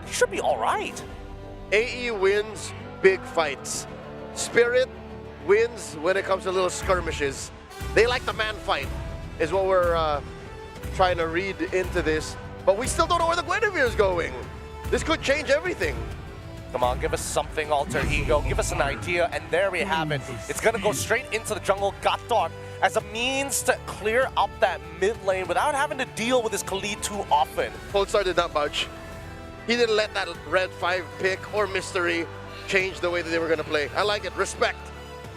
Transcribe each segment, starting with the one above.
he should be all right. AE wins big fights. Spirit wins when it comes to little skirmishes. They like the man fight, is what we're trying to read into this. But we still don't know where the Guinevere is going. This could change everything. Come on, give us something, Alter Ego. Give us an idea, and there we have it. It's gonna go straight into the jungle Gatot as a means to clear up that mid lane without having to deal with his Khalid too often. Polestar did not budge. He didn't let that red 5 pick or mystery change the way that they were gonna play. I like it, respect.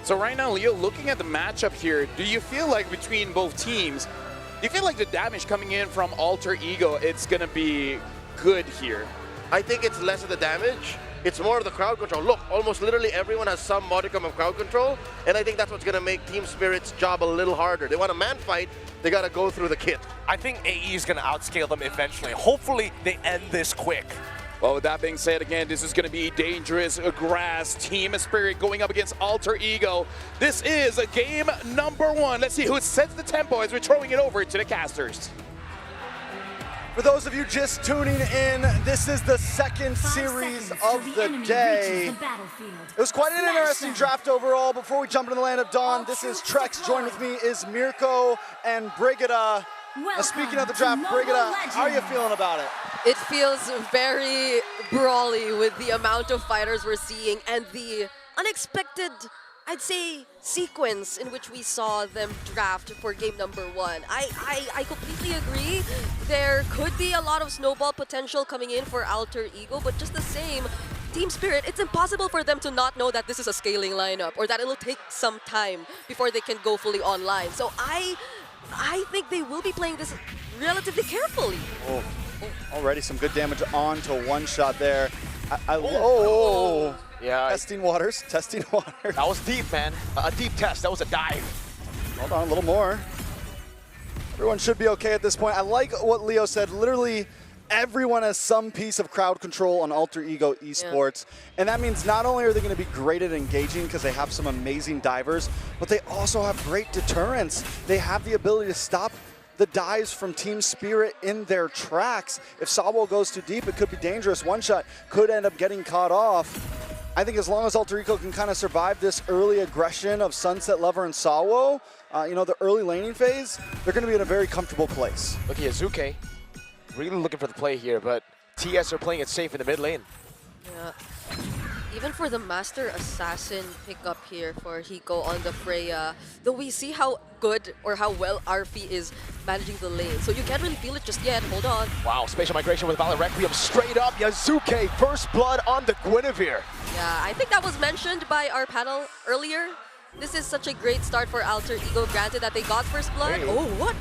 So right now, Leo, looking at the matchup here, do you feel like between both teams, do you feel like the damage coming in from Alter Ego, it's gonna be good here? I think it's less of the damage. It's more of the crowd control. Look, almost literally everyone has some modicum of crowd control, and I think that's what's going to make Team Spirit's job a little harder. They want a man fight, they got to go through the kit. I think AE is gonna outscale them eventually. Hopefully, they end this quick. Well, with that being said, again, this is going to be dangerous grass. Team Spirit going up against Alter Ego. This is game number 1. Let's see who sets the tempo as we're throwing it over to the casters. For those of you just tuning in, this is the second series of the day. It was quite an interesting draft overall. Before we jump into the land of Dawn, this is Trex. Joined with me is Mirko and Brigida. Now, speaking of the draft, Brigida, how are you feeling about it? It feels very brawly with the amount of fighters we're seeing and the unexpected, I'd say, sequence in which we saw them draft for game number 1. I completely agree. There could be a lot of snowball potential coming in for Alter Ego, but just the same, Team Spirit, it's impossible for them to not know that this is a scaling lineup or that it'll take some time before they can go fully online. So I think they will be playing this relatively carefully. Oh, already some good damage on to one shot there. Yeah. Testing waters, testing waters. That was deep, man. A deep test. That was a dive. Hold on, a little more. Everyone should be okay at this point. I like what Leo said. Literally, everyone has some piece of crowd control on Alter Ego Esports. Yeah. And that means not only are they going to be great at engaging because they have some amazing divers, but they also have great deterrence. They have the ability to stop the dives from Team Spirit in their tracks. If Sawo goes too deep, it could be dangerous. One shot could end up getting caught off. I think as long as Alter Ego can kind of survive this early aggression of Sunset Lover and Sawo, you know, the early laning phase, they're going to be in a very comfortable place. Look at Yazuke. Really looking for the play here, but TS are playing it safe in the mid lane. Yeah. Even for the Master Assassin pickup here for Hiko on the Freya, though we see how good or how well Arfi is managing the lane. So you can't really feel it just yet. Hold on. Wow, spatial migration with Violet Requiem straight up. Yazuke, first blood on the Guinevere. Yeah, I think that was mentioned by our panel earlier. This is such a great start for Alter Ego, granted that they got first blood. Hey. Oh, what?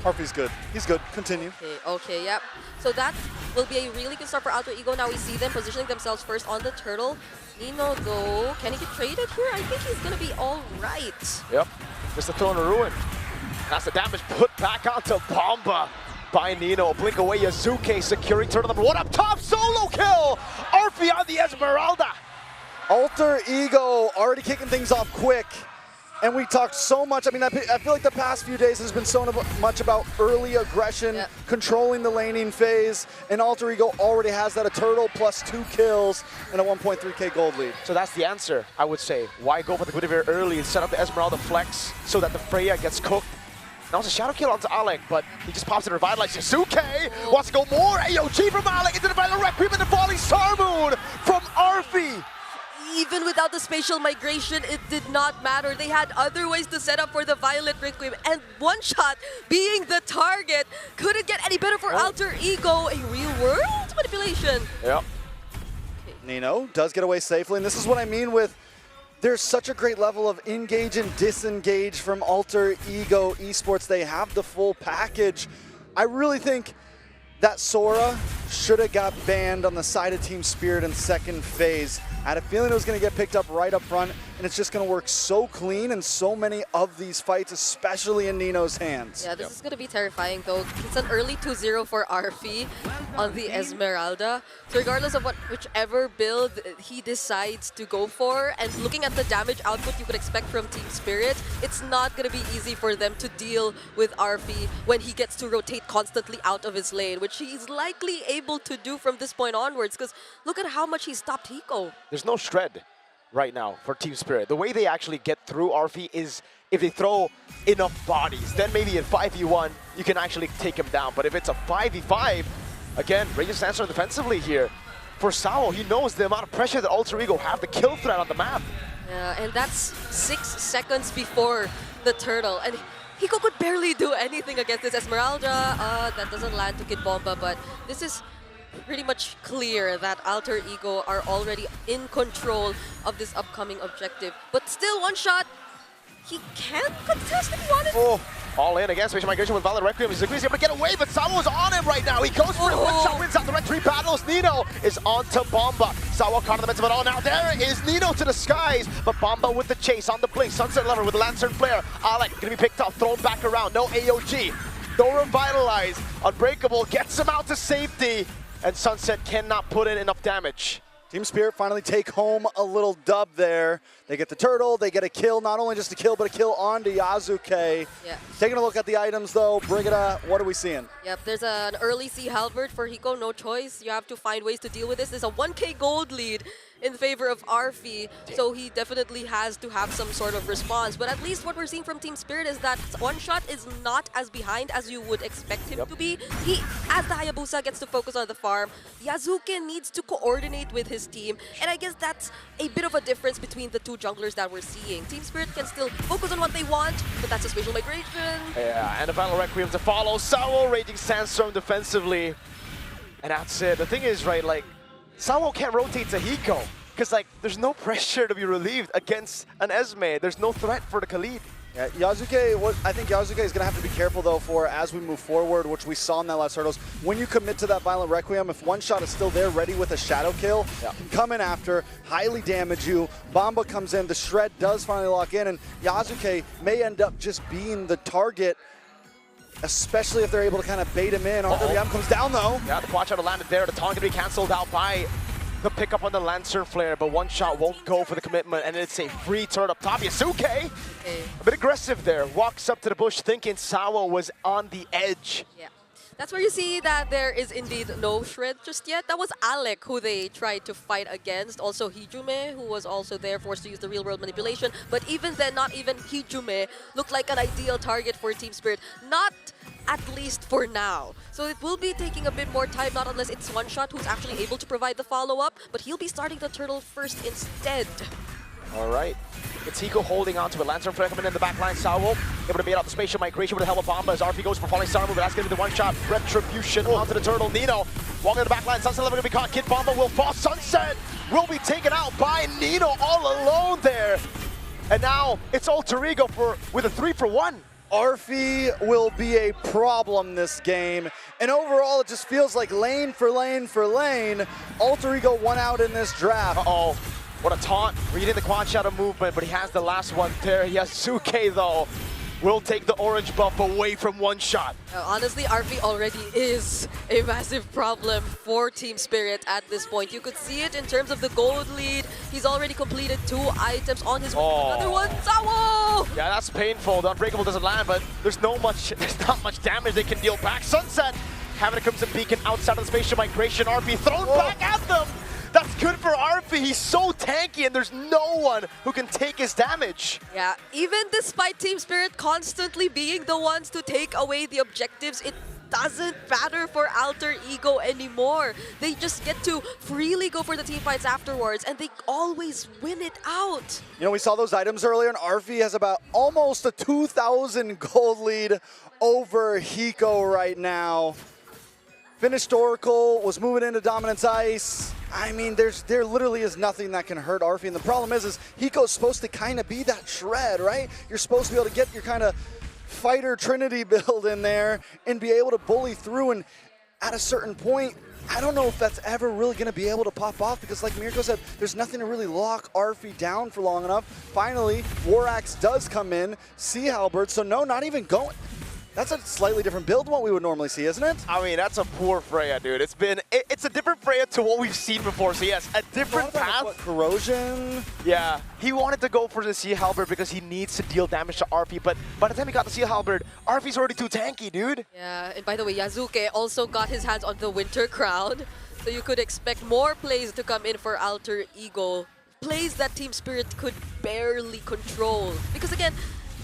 Harpy's good. He's good. Continue. Okay, yep. So that will be a really good start for Alter Ego. Now we see them positioning themselves first on the turtle. Nino, though, can he get traded here? I think he's going to be all right. Yep, just a Throne of Ruin. That's the damage put back onto Bomba by Nino. Blink away, Yazuke securing turtle number 1 up top. Solo kill! Arfi on the Esmeralda. Alter Ego already kicking things off quick. And we talked so much. I mean, I feel like the past few days has been so much about early aggression, controlling the laning phase, and Alter Ego already has that, a turtle plus 2 kills and a 1.3k gold lead. So that's the answer, I would say. Why go for the Guinevere early and set up the Esmeralda flex so that the Freya gets cooked? That was a shadow kill onto Alec, but he just pops and revitalizes. Yazuke wants to go more. AOG from Alec into the Violet Requiem and the falling Star Moon from Arfi. Even without the spatial migration, it did not matter. They had other ways to set up for the Violet Requiem, and one shot being the target couldn't get any better for Alter Ego. A real-world manipulation. Yep. Nino does get away safely, and this is what I mean with there's such a great level of engage and disengage from Alter Ego Esports. They have the full package. I really think that Sora should have got banned on the side of Team Spirit in second phase. I had a feeling it was going to get picked up right up front, and it's just going to work so clean in so many of these fights, especially in Nino's hands. Yeah, this is going to be terrifying, though. It's an early 2-0 for Arfi on the Esmeralda. So regardless of whichever build he decides to go for, and looking at the damage output you could expect from Team Spirit, it's not going to be easy for them to deal with Arfi when he gets to rotate constantly out of his lane, which he's likely able able to do from this point onwards? Because look at how much he stopped Hiko. There's no shred right now for Team Spirit. The way they actually get through RV is if they throw enough bodies. Then maybe in 5v1, you can actually take him down. But if it's a 5v5, again, Radiant Sandstorm defensively here. For Sao, he knows the amount of pressure that Alter Ego have the kill threat on the map. Yeah, and that's 6 seconds before the turtle. And Hiko could barely do anything against this Esmeralda. That doesn't land to Kid Bomba, but this is pretty much clear that Alter Ego are already in control of this upcoming objective. But still, one shot. He can contest if he wanted. Oh, all in again. Spatial Migration with Violet Requiem. He's able to get away, but Sawo's on him right now. He goes for it. One shot wins out the red 3 battles. Nino is on to Bomba. Sawo caught in the midst of it all. Now there is Nino to the skies, but Bomba with the chase on the blink. Sunset Lover with the Lantern Flare. Alec gonna be picked up, thrown back around. No AOG. No Revitalize. Unbreakable gets him out to safety, and Sunset cannot put in enough damage. Team Spirit finally take home a little dub there. They get the turtle, they get a kill, not only just a kill, but a kill onto Yasuke. Yeah. Taking a look at the items though, Brigida, what are we seeing? Yep, there's an early Sea Halberd for Hiko, no choice. You have to find ways to deal with this. There's a 1k gold lead in favor of Arfi, so he definitely has to have some sort of response. But at least what we're seeing from Team Spirit is that One Shot is not as behind as you would expect him to be. He, as the Hayabusa, gets to focus on the farm. Yasuke needs to coordinate with his team, and I guess that's a bit of a difference between the two junglers that we're seeing. Team Spirit can still focus on what they want, but that's a Spatial Migration. Yeah, and a Battle Requiem to follow. Sawo Raging Sandstorm defensively. And that's it. The thing is, right, like, Sawo can't rotate to Hiko, because, like, there's no pressure to be relieved against an Esme. There's no threat for the Khalid. Yeah, Yasuke, I think Yasuke is going to have to be careful, though, for as we move forward, which we saw in that last hurdles. When you commit to that Violent Requiem, if One Shot is still there, ready with a shadow kill, can come in after, highly damage you. Bomba comes in, the Shred does finally lock in, and Yasuke may end up just being the target, especially if they're able to kind of bait him in. RWM comes down, though. Yeah, the Quad Shadow landed there. The taunt going to be cancelled out by the pickup on the Lantern Flare, but One Shot won't go for the commitment, and it's a free turn up top. Yasuke, a bit aggressive there, walks up to the bush thinking Sawo was on the edge. Yeah. That's where you see that there is indeed no Shred just yet. That was Alec who they tried to fight against. Also Hijume, who was also there, forced to use the real-world manipulation. But even then, not even Hijume looked like an ideal target for Team Spirit. Not at least for now. So it will be taking a bit more time, not unless it's One Shot who's actually able to provide the follow-up. But he'll be starting the turtle first instead. All right. It's Hiko holding on to it. Lantern Flare coming in the back line. Sawo able to bait out the Spatial Migration with the help of Bomba as RP goes for Falling Star move, but that's going to be the One Shot. Retribution onto the turtle. Nino walking in the back line. Sunset Lover going to be caught. Kid Bomba will fall. Sunset will be taken out by Nino all alone there. And now it's Alter Ego with a 3-for-1. Arfi will be a problem this game. And overall, it just feels like lane for lane for lane. Alter Ego won out in this draft. Uh-oh. What a taunt. Reading the Quad Shadow movement, but he has the last one there. Yasuke, though, will take the orange buff away from One Shot. Honestly, RV already is a massive problem for Team Spirit at this point. You could see it in terms of the gold lead. He's already completed 2 items on his way to another one. Sawo! Yeah, that's painful. The Unbreakable doesn't land, but there's not much damage they can deal back. Sunset having a Crimson Beacon outside of the Spatial Migration. RP thrown back at them. That's good for RP. He's so tanky, and there's no one who can take his damage. Yeah, even despite Team Spirit constantly being the ones to take away the objectives, it doesn't matter for Alter Ego anymore. They just get to freely go for the team fights afterwards, and they always win it out. You know, we saw those items earlier, and Arfi has about almost a 2,000 gold lead over Hiko right now. Finished Oracle, was moving into Dominance Ice. I mean, there literally is nothing that can hurt Arfi, and the problem is Hiko's supposed to kind of be that Shred, right? You're supposed to be able to get your kind of fighter Trinity build in there and be able to bully through, and at a certain point, I don't know if that's ever really going to be able to pop off, because like Mirko said, there's nothing to really lock Arfi down for long enough. Finally, War Axe does come in, Sea Halberd, so no, not even going. That's a slightly different build than what we would normally see, isn't it? I mean, that's a poor Freya, dude. It's a different Freya to what we've seen before. So yes, a different path. What, corrosion? Yeah, he wanted to go for the Sea Halberd because he needs to deal damage to RP, but by the time he got the Sea Halberd, RP's already too tanky, dude. Yeah, and by the way, Yasuke also got his hands on the Winter Crown, so you could expect more plays to come in for Alter Ego. Plays that Team Spirit could barely control. Because again,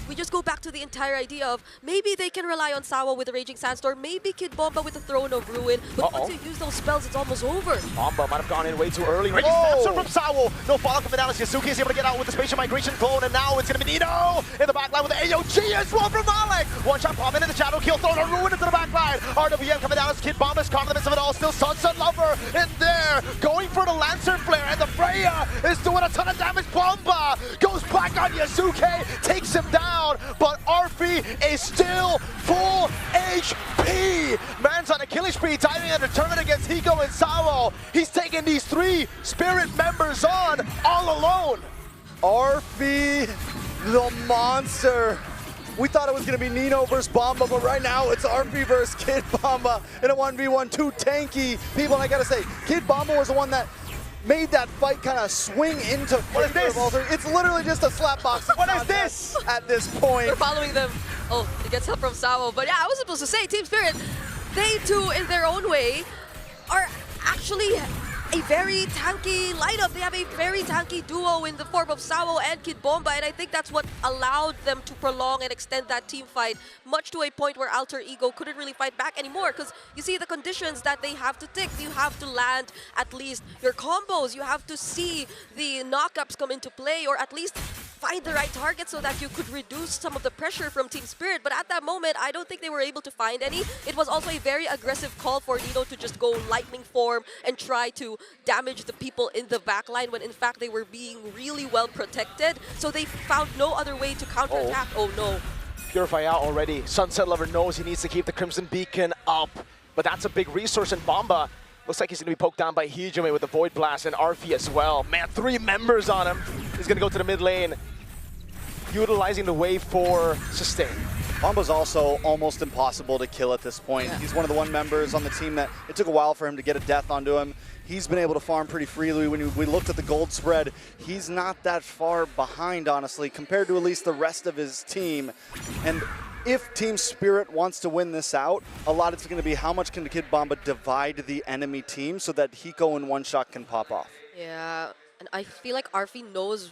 we just go back to the entire idea of maybe they can rely on Sawa with the Raging Sandstorm, maybe Kid Bomba with the Throne of Ruin, but once you use those spells, it's almost over. Bomba might have gone in way too early. Raging Sandstorm from Sawa. No follow-up from Analysis. Yasuke is able to get out with the Spatial Migration clone, and now it's going to be Nino in the backline with the AOG as well from Alec. One shot bomb into the Shadow Kill, Throne of Ruin into the backline. RWM coming down as Kid Bomba is caught in the midst of it all. Still Sunset Lover in there, going for the Lancer Flare, and the Freya is doing a ton of damage. Bomba goes back on Yasuke, takes him down, but Arfi is still full HP. Man's on a killing spree, timing and determined against Hiko and Sawo. He's taking these 3 Spirit members on all alone. Arfi, the monster. We thought it was going to be Nino versus Bomba, but right now it's Arfi versus Kid Bomba in a 1v1. 2 tanky people, and I gotta say, Kid Bomba was the one that made that fight kind of swing into favor of Alter. It's literally just a slap boxing What is this? at this point. We're following them. Oh, he gets help from Sawo. But yeah, I was supposed to say, Team Spirit, they too, in their own way, are actually a very tanky lineup. They have a very tanky duo in the form of Sawo and Kid Bomba, and I think that's what allowed them to prolong and extend that team fight, much to a point where Alter Ego couldn't really fight back anymore, because you see the conditions that they have to tick. You have to land at least your combos. You have to see the knockups come into play, or at least find the right target so that you could reduce some of the pressure from Team Spirit. But at that moment, I don't think they were able to find any. It was also a very aggressive call for Nino to just go lightning form and try to damage the people in the backline when in fact they were being really well protected. So they found no other way to counterattack. Oh no. Purify out already. Sunset Lover knows he needs to keep the Crimson Beacon up, but that's a big resource, and Bomba looks like he's going to be poked down by Hijime with the Void Blast, and Arfi as well. Man, 3 members on him. He's going to go to the mid lane, utilizing the wave for sustain. Bomba's also almost impossible to kill at this point. He's one of the 1 members on the team that it took a while for him to get a death onto him. He's been able to farm pretty freely. When we looked at the gold spread, he's not that far behind, honestly, compared to at least the rest of his team. And if Team Spirit wants to win this out, a lot it's going to be how much can Kid Bomba divide the enemy team so that Hiko in 1 shot can pop off. Yeah, and I feel like Arfi knows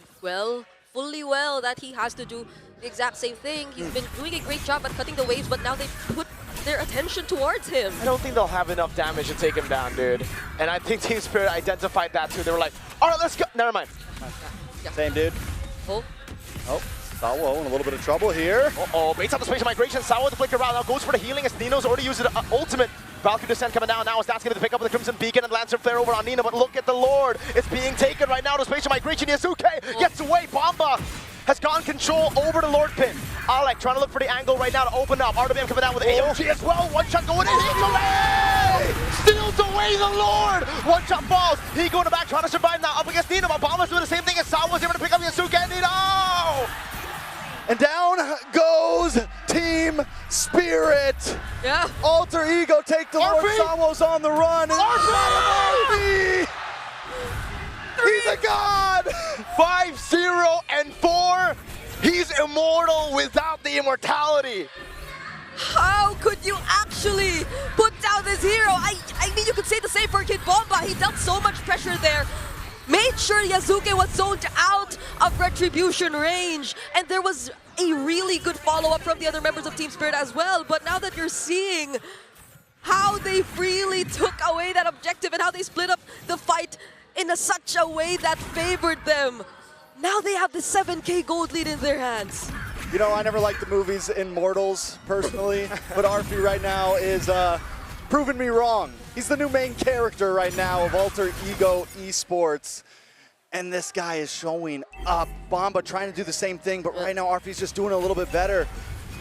fully well that he has to do the exact same thing. He's been doing a great job at cutting the waves, but now they put their attention towards him. I don't think they'll have enough damage to take him down, dude. And I think Team Spirit identified that too. They were like, all right, let's go. Never mind. Yeah. Same dude. Oh. Oh, Sawo in a little bit of trouble here. Uh-oh, baits out the Spatial Migration. Sawo the flicker route now goes for the healing as Nino's already used the ultimate. Valkyrie Descent coming down now as that's going to pick up with the Crimson Beacon and Lancer Flare over on Nino, but look at the Lord. It's being taken right now to Spatial Migration. Yasuke gets away. Bomba has gone control over the Lord Pin. Alec trying to look for the angle right now to open up. RWM coming down with AOG as well. 1 shot going in. Hiko steals away the Lord. 1 shot falls. He going back trying to survive now up against Nino, but Bomba's doing the same thing as Sawa was able to pick up Yasuke and Nino. And down goes Team Spirit. Yeah. Alter Ego take the Lord. RP! Sawo's on the run. And RP! He's a god! 5-0-4. He's immortal without the immortality. How could you actually put down this hero? I mean, you could say the same for Kid Bomba. He dealt so much pressure there. Made sure Yasuke was zoned out of Retribution range. And there was a really good follow-up from the other members of Team Spirit as well. But now that you're seeing how they freely took away that objective and how they split up the fight in such a way that favored them, now they have the 7K gold lead in their hands. You know, I never liked the movies Immortals, personally, but Arfi right now is proving me wrong. He's the new main character right now of Alter Ego Esports. And this guy is showing up. Bomba trying to do the same thing, but right now Arfi's just doing a little bit better.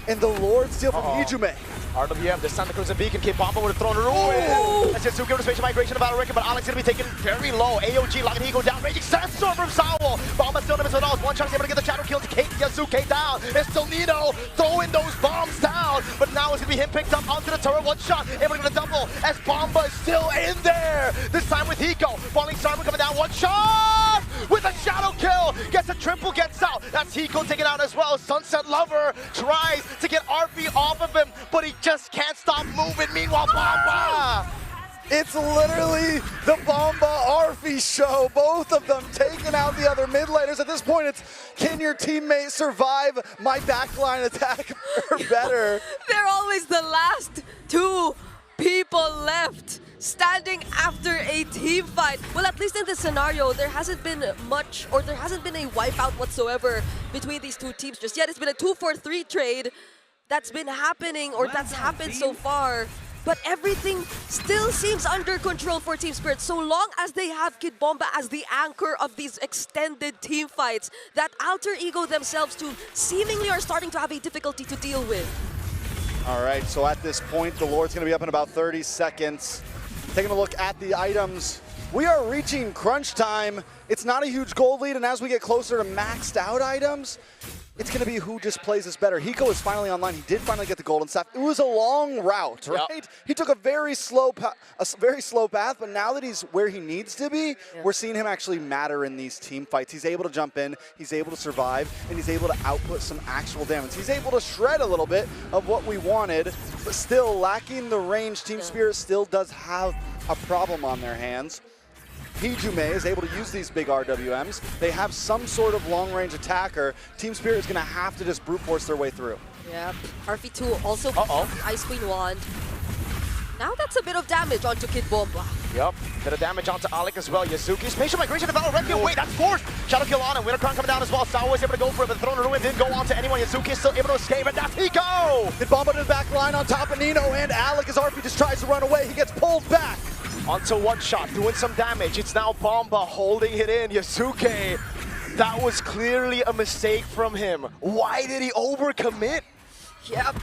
And the Lord steal from Hijime. RWM, this time the Crimson Beacon, Kid Bomba would have thrown a ruin. That's Yasuke with a spatial migration of Valorika, but Alex gonna be taken very low. AOG locking Higo down, raging Sandstorm from Sawo. Bomba still limits with all. One shot is able to get the shadow kill to take Yasuke down. It's still Nino throwing those bombs down, but now it's gonna be him picked up onto the turret. One shot, able to get a double as Bomba is still in there. This time with Hiko, falling Star coming down. One shot with a shadow kill, gets a triple, gets out. That's Hiko taken out as well. Sunset Lover tries to get RP off of him, but he just can't stop moving. Meanwhile, Bomba! It's literally the Bomba Arfi show. Both of them taking out the other mid laners. At this point, it's can your teammate survive my backline attack or better? They're always the last two people left standing after a team fight. Well, at least in this scenario, there hasn't been much, or there hasn't been a wipeout whatsoever between these two teams just yet. It's been a 2-4-3 trade that's been happening, or that's happened so far. But everything still seems under control for Team Spirit, so long as they have Kid Bomba as the anchor of these extended team fights that Alter Ego themselves too seemingly are starting to have a difficulty to deal with. All right, so at this point, the Lord's gonna be up in about 30 seconds. Taking a look at the items, we are reaching crunch time. It's not a huge gold lead, and as we get closer to maxed out items, it's going to be who just plays this better. Hiko is finally online. He did finally get the golden staff. It was a long route, right? Yep. He took a very slow path, but now that he's where he needs to be, we're seeing him actually matter in these team fights. He's able to jump in, he's able to survive, and he's able to output some actual damage. He's able to shred a little bit of what we wanted, but still lacking the range. Team Spirit still does have a problem on their hands. Hijume is able to use these big RWMs. They have some sort of long-range attacker. Team Spirit is going to have to just brute force their way through. Yep. RP2 also Ice Queen Wand. Now that's a bit of damage onto Kid Bomba. Yep, bit of damage onto Alec as well. Yasuki, spatial migration to Valorika. Wait, that's forced. Shadow kill on him. Winter Crown coming down as well. Sawa is able to go for it, but throwing a ruin didn't go on to anyone. Yasuki is still able to escape, and that's Hiko! Kid Bomba to the back line on top of Nino, and Alec as RP just tries to run away. He gets pulled back. Onto one shot, doing some damage. It's now Bomba holding it in. Yasuke, that was clearly a mistake from him. Why did he overcommit? Yep.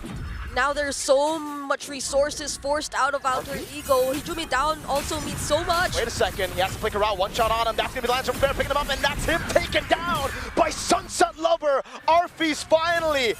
Now there's so much resources forced out of Alter Ego. Hijumi down also means so much. Wait a second, he has to flick around. One shot on him. That's gonna be Lance from Fair picking him up, and that's him taken down by Sunset Lover. Arfi's finally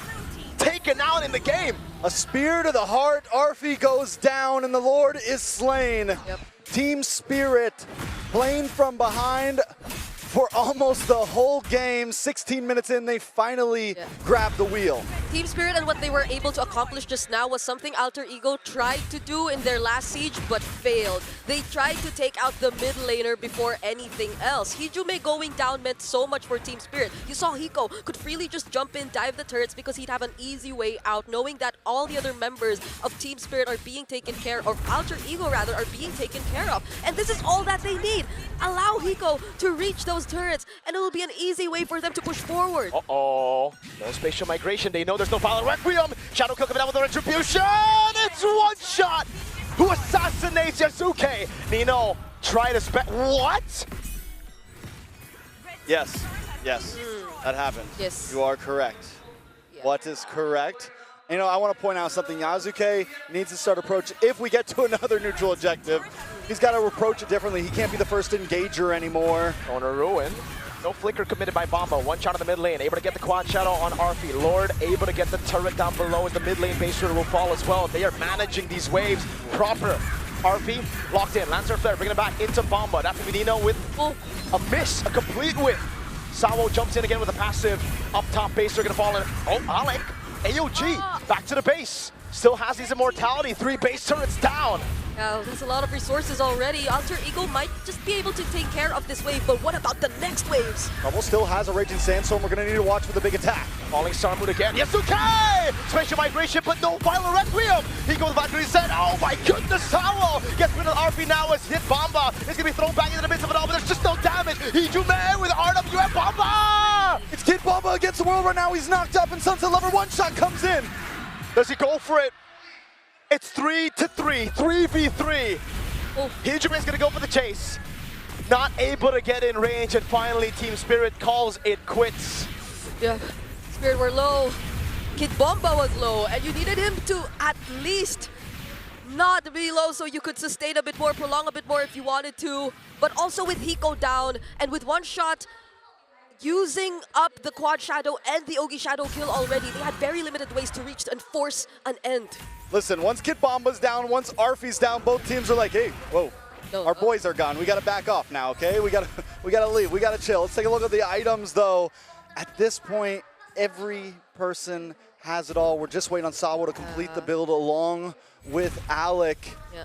taken out in the game. A spear to the heart. Arfi goes down, and the Lord is slain. Yep. Team Spirit playing from behind for almost the whole game. 16 minutes in, they finally grab the wheel. Team Spirit and what they were able to accomplish just now was something Alter Ego tried to do in their last siege but failed. They tried to take out the mid laner before anything else. Hijume going down meant so much for Team Spirit. You saw Hiko could freely just jump in, dive the turrets because he'd have an easy way out, knowing that all the other members of Team Spirit are being taken care of, Alter Ego rather, are being taken care of. And this is all that they need. Allow Hiko to reach those turrets, and it will be an easy way for them to push forward. Uh-oh. No spatial migration. They know there's no Violet Requiem. Shadow Kill coming down with the Retribution. It's one shot. Who assassinates Yasuke? Nino, try to What? Yes, that happened. Yes. You are correct. Yeah. What is correct? You know, I want to point out something. Yasuke needs to start approach. If we get to another neutral objective, he's got to approach it differently. He can't be the first engager anymore. On a ruin. No flicker committed by Bomba. One shot in the mid lane. Able to get the quad shadow on Arfi. Lord able to get the turret down below as the mid lane base shooter will fall as well. They are managing these waves proper. Arfi locked in. Lancer Flare bringing it back into Bomba. That's going to be Nino with a miss, a complete whiff. Sawo jumps in again with a passive. Up top base, they're going to fall in. Oh, Alec. AOG back to the base. Still has his immortality. 3 base turrets down. Yeah, there's a lot of resources already. Alter Ego might just be able to take care of this wave, but what about the next waves? Trouble still has a Raging Sandstorm. We're going to need to watch for the big attack. Falling Star Moon again. Yasuke! Spatial migration, but no Violet Requiem. He goes back to his set. Oh my goodness, Sawo gets rid of RP now as hit Bomba. It's going to be thrown back into the midst of it all, but there's just no damage. Hijume with RWM Bomba! It's Kid Bomba against the world right now. He's knocked up, and Sunset Lover one shot comes in. Does he go for it? It's 3-3, 3v3. Oh. Hijume is going to go for the chase. Not able to get in range, and finally Team Spirit calls it quits. Yeah, Spirit, we're low. Kid Bomba was low, and you needed him to at least not be low so you could sustain a bit more, prolong a bit more if you wanted to. But also with Hiko down, and with one shot, using up the Quad Shadow and the Ogi Shadow kill already, they had very limited ways to reach and force an end. Listen, once Kid Bomba's down, once Arfie's down, both teams are like, hey, whoa. No, Our boys are gone. We gotta back off now, okay? We gotta leave. We gotta chill. Let's take a look at the items, though. At this point, every person has it all. We're just waiting on Sawo to complete the build along with Alec. Yeah.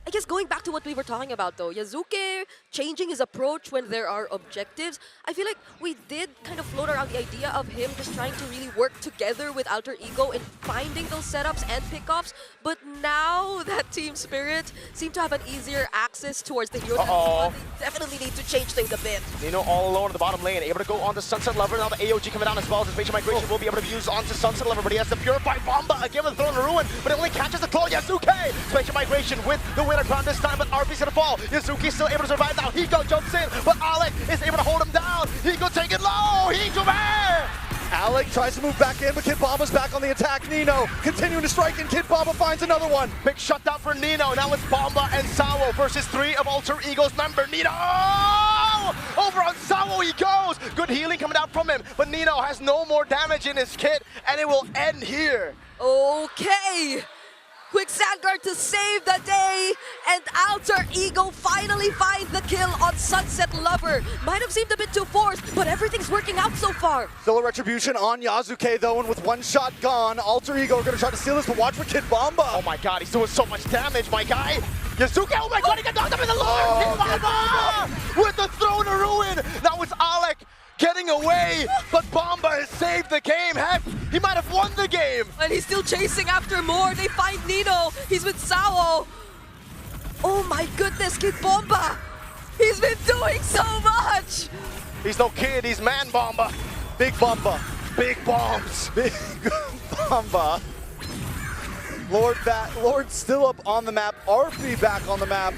I guess going back to what we were talking about though, Yasuke changing his approach when there are objectives, I feel like we did kind of float around the idea of him just trying to really work together with Alter Ego in finding those setups and pickoffs, but now that Team Spirit seem to have an easier access towards the heroes, they definitely need to change things a bit. Nino all alone in the bottom lane, able to go on to Sunset Lover. Now the AOG coming down as well. His Spatial Migration will be able to be used onto Sunset Lover, but he has to Purify Bomba again with Throne of Ruin, but it only catches the claw. Yasuke! Spatial Migration with the winner crown this time, but RP's gonna fall. Yasuke's still able to survive now. Hiko jumps in, but Alec is able to hold him down. Hiko take it low. Hiko there! Alec tries to move back in, but Kid Bomba's back on the attack. Nino continuing to strike, and Kid Bomba finds another one. Big shutdown for Nino. Now it's Bomba and Sawo versus 3 of Alter Ego's member. Nino! Over on Sawo he goes. Good healing coming out from him, but Nino has no more damage in his kit, and it will end here. Okay! Quick Sandguard to save the day, and Alter Ego finally finds the kill on Sunset Lover. Might have seemed a bit too forced, but everything's working out so far. Still a retribution on Yasuke though, and with one shot gone, Alter Ego are gonna try to steal this, but watch for Kid Bomba. Oh my god, he's doing so much damage, my guy. Yasuke, oh my god, he got knocked up in the Lord! Kid Bomba with the Throne of Ruin. Now it's Alec getting away, but Bomba has saved the game. Heck, he might have won the game. And he's still chasing after more. They find Nino. He's with Sawo. Oh my goodness, Kid Bomba. He's been doing so much. He's no kid, he's man Bomba. Big Bomba. Big bombs. Big Bomba. Lord still up on the map. Arfie back on the map.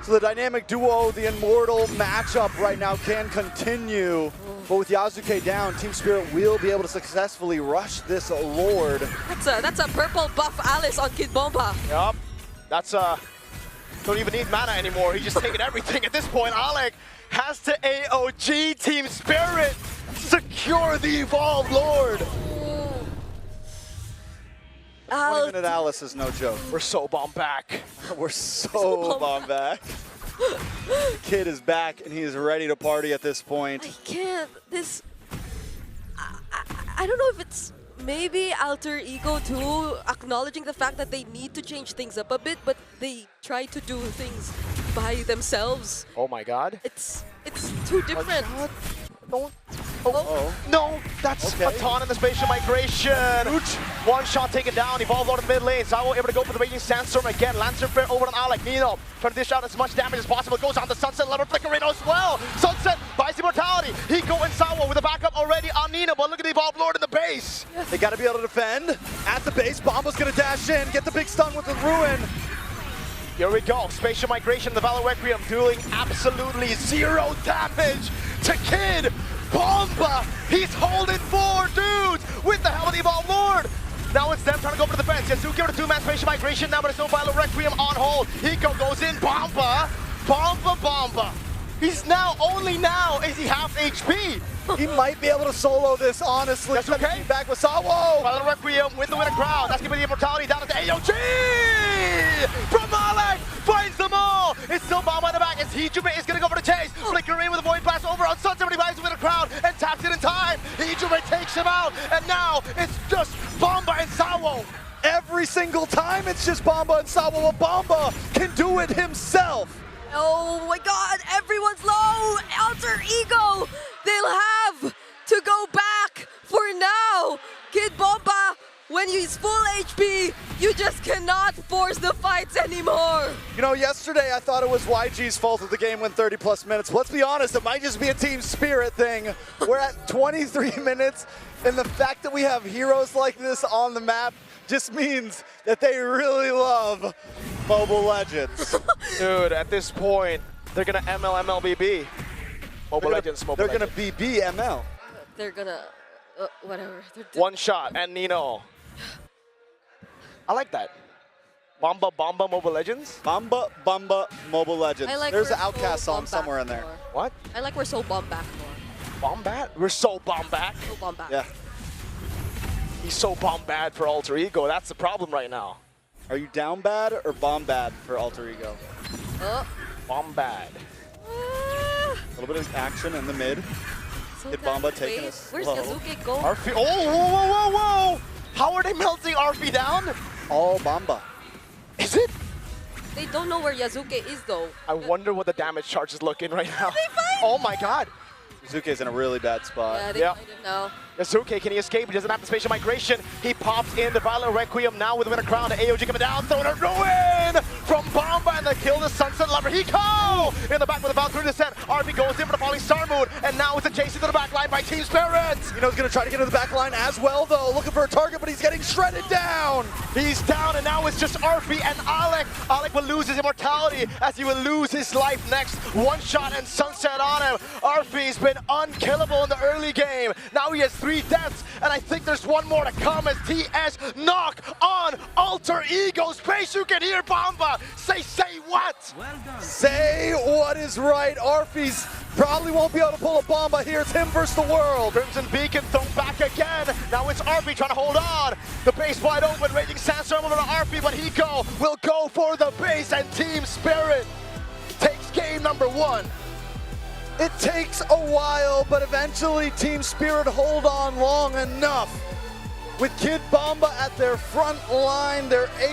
So the dynamic duo, the immortal matchup right now can continue. But with Yasuke down, Team Spirit will be able to successfully rush this Lord. That's a purple buff Alice on Kid Bomba. Yup. That's don't even need mana anymore. He's just taking everything at this point. Alec has to AOG Team Spirit secure the Evolved Lord. 20-minute Alice is no joke. We're so bomb back. We're so bomb back. Kid is back and he is ready to party at this point. I can't. I don't know if it's maybe Alter Ego too, acknowledging the fact that they need to change things up a bit, but they try to do things by themselves. Oh my god. It's too different. No. Oh. No, that's a ton in the Spatial Migration. One shot taken down, Evolved out of the mid lane. Sawo able to go for the Raging Sandstorm again. Lancer Fair over on Alec. Nino trying to dish out as much damage as possible. Goes on the Sunset Lover Flickering as well. Sunset buys immortality. Hiko and Sawo with a backup already on Nino, but look at the Evolved Lord in the base. They got to be able to defend. At the base, Bomba's going to dash in, get the big stun with the Ruin. Here we go, Spatial Migration, the Valor Requiem doing absolutely 0 damage to Kid Bomba. He's holding 4 dudes with the help of the Evolved Lord. Now it's them trying to go for the defense. Yasuke with a 2-man Spatial Migration now, but it's no Valor Requiem on hold. Hiko goes in, Bomba. He's only now is he half HP. He might be able to solo this, honestly. That's okay. Back with Sawo. Valor Requiem with the winner crowd. That's gonna be the immortality down at the AOG! From Alec, finds them all. It's still Bomba in the back as Hijube is gonna go for the chase. Flickering with a Void Blast over on Sunset, but he buys the winner crowd and taps it in time. Hijube takes him out, and now it's just Bomba and Sawo. Every single time it's just Bomba and Sawo. Well, Bomba can do it himself. Oh my god, everyone's low! Alter Ego! They'll have to go back for now! Kid Bomba, when he's full HP, you just cannot force the fights anymore! You know, yesterday I thought it was YG's fault that the game went 30+ minutes. Let's be honest, it might just be a Team Spirit thing. We're at 23 minutes, and the fact that we have heroes like this on the map just means that they really love Mobile Legends. Dude, at this point, they're gonna MLBB. Mobile Legends, Mobile They're Legends. gonna BBML. They're gonna... Whatever. One shot, and Nino. I like that. Bomba Mobile Legends? Bomba Mobile Legends. I like There's we're an Outcast so song somewhere in there. more. What? I like we're so bomb back more. Bombat? We're so bomb back. So bomb back. Yeah. He's so bomb bad for Alter Ego. That's the problem right now. Are you down bad or bomb bad for Alter Ego? Bomb bad. A little bit of action in the mid. So Kid Bomba wait, taking a where's slow. Yazuke go? RP. Oh, whoa. How are they melting RP down? All Bomba. Is it? They don't know where Yazuke is though. I wonder what the damage charge is looking right now. Oh my god. Yuzuke's in a really bad spot. Yeah, they Yeah. find him now. Yazuke, can he escape? He doesn't have the spatial migration. He pops in the Violent Requiem now with the winner crown. The AOG coming down, throwing a ruin from Bomba, and the kill the Sunset Lover. Hiko in the back with the Valkyrie descent. RP goes in for the falling Star Moon, and now it's a chase into the back line by Team Spirit. You know, he's gonna try to get to the back line as well, though. Looking for a target, but he's getting shredded down. He's down, and now it's just RP and Alec. Alec will lose his immortality as he will lose his life next. One shot and Sunset on him. RP's been unkillable in the early game. Now he has 3 deaths, and I think there's one more to come as TS knock on Alter Ego. Space, you can hear Bomba say what? Say what is right. Arfies probably won't be able to pull a Bomba here. It's him versus the world. Crimson Beacon thrown back again. Now it's RP trying to hold on. The base wide open, Raging Sandstorm over to RP, but Hiko will go for the base, and Team Spirit takes game number 1. It takes a while, but eventually Team Spirit hold on long enough. With Kid Bomba at their front line, they're able